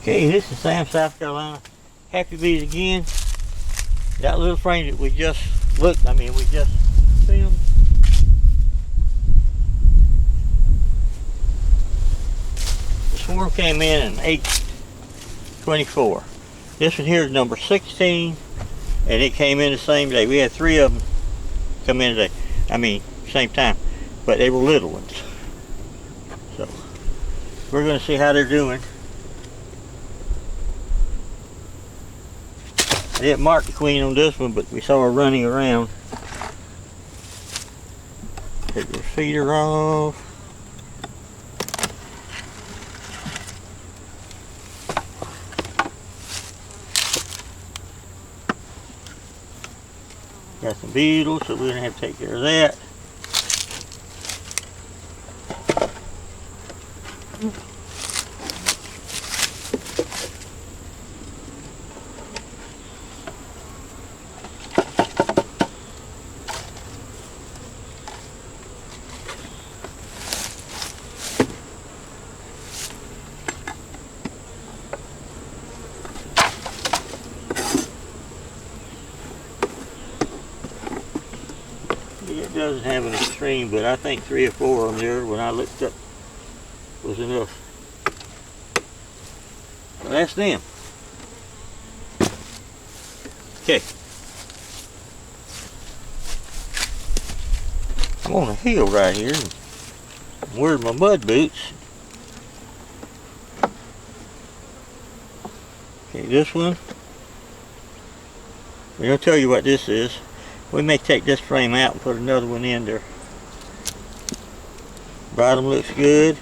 Okay, this is Sam, South Carolina. Happy Bees again. That little frame that we just we just filmed. The swarm came in 8/24. This one here is number 16, and it came in the same day. We had 3 of them come in today. Same time, but they were little ones. So we're going to see how they're doing. I didn't mark the queen on this one, but we saw her running around. Take your feeder off. Got some beetles, so we're going to have to take care of that. It doesn't have an extreme, but I think 3 or 4 on there when I looked up was enough. So that's them. Okay. I'm on a hill right here. I'm wearing my mud boots. Okay, this one. We're going to tell you what this is. We may take this frame out and put another one in there. Bottom looks good.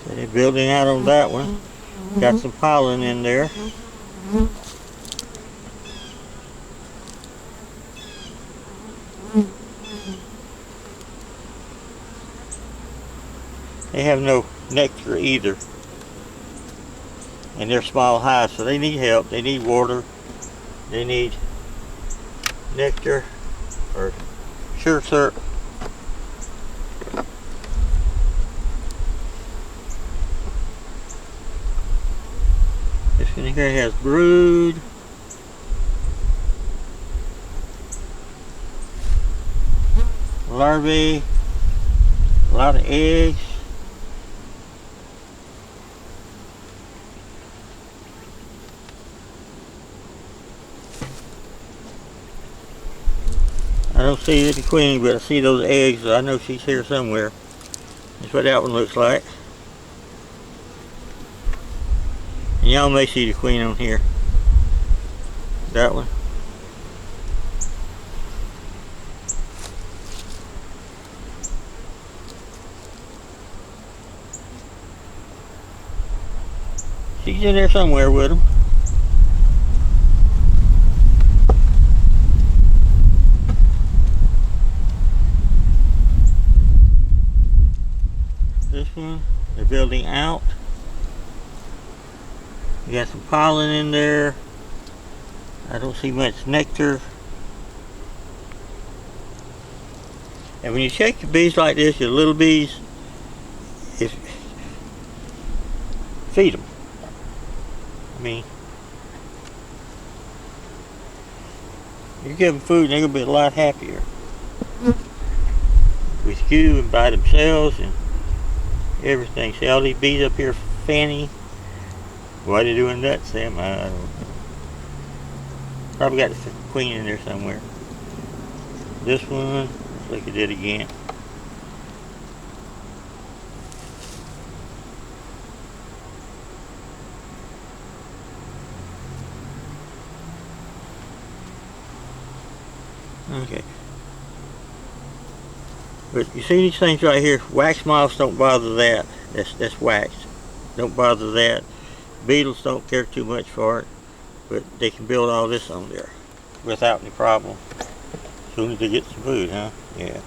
So they're building out on that one. Got some pollen in there. They have no nectar either, and they're small hives, so they need help. They need water, they need nectar or sure syrup. This one here has brood. Larvae, a lot of eggs. I don't see the queen, but I see those eggs. I know she's here somewhere. That's what that one looks like. And y'all may see the queen on here. That one. She's in there somewhere with them. This one, they're building out. You got some pollen in there. I don't see much nectar. And when you check the bees like this, your little bees, feed them. You give them food and they're going to be a lot happier with you and by themselves and everything. See all these bees up here fanning? Why are they doing that, Sam? I don't know. Probably got the queen in there somewhere. This one, looks like it did again. Okay. But you see these things right here, wax moths don't bother that. That's wax. Don't bother that. Beetles don't care too much for it, but they can build all this on there without any problem. As soon as they get some food, huh? Yeah.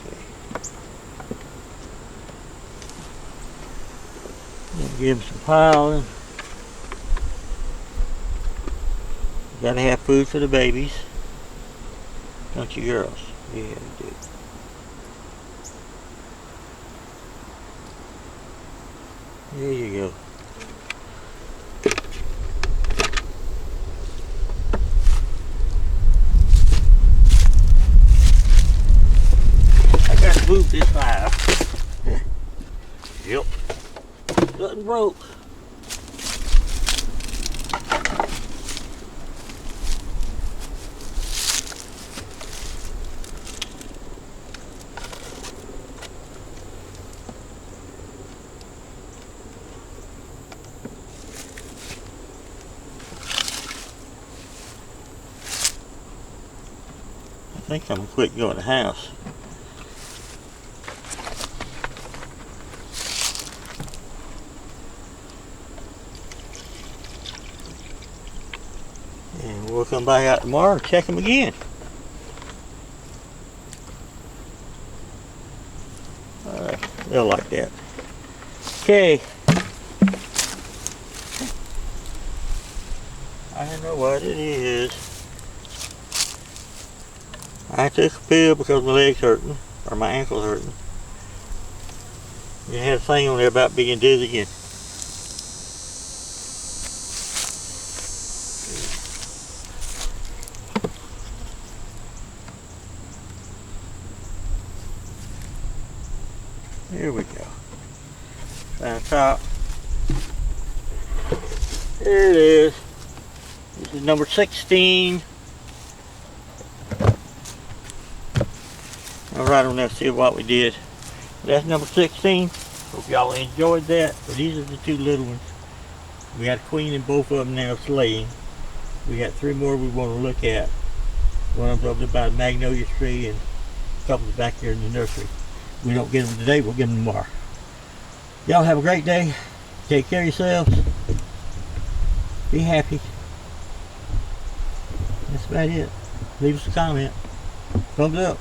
Okay. Give them some piling. Gotta have food for the babies. Don't you girls? Yeah, you do. There you go. I gotta move this fire. Yep. Nothing broke. I think I'm gonna quit going to the house. And we'll come back out tomorrow and check them again. Alright, they'll like that. Okay. I know what it is. I took a pill because my leg's hurting, or my ankle's hurting. It had a thing on there about being dizzy again. Here we go. On top. There it is. This is number 16. I'll write on there, see what we did. That's number 16. Hope y'all enjoyed that. But these are the two little ones. We got a queen in both of them now slaying. We got 3 more we want to look at. One of them's over by the magnolia tree and a couple back here in the nursery. We don't get them today, we'll get them tomorrow. Y'all have a great day. Take care of yourselves. Be happy. That's about it. Leave us a comment. Thumbs up.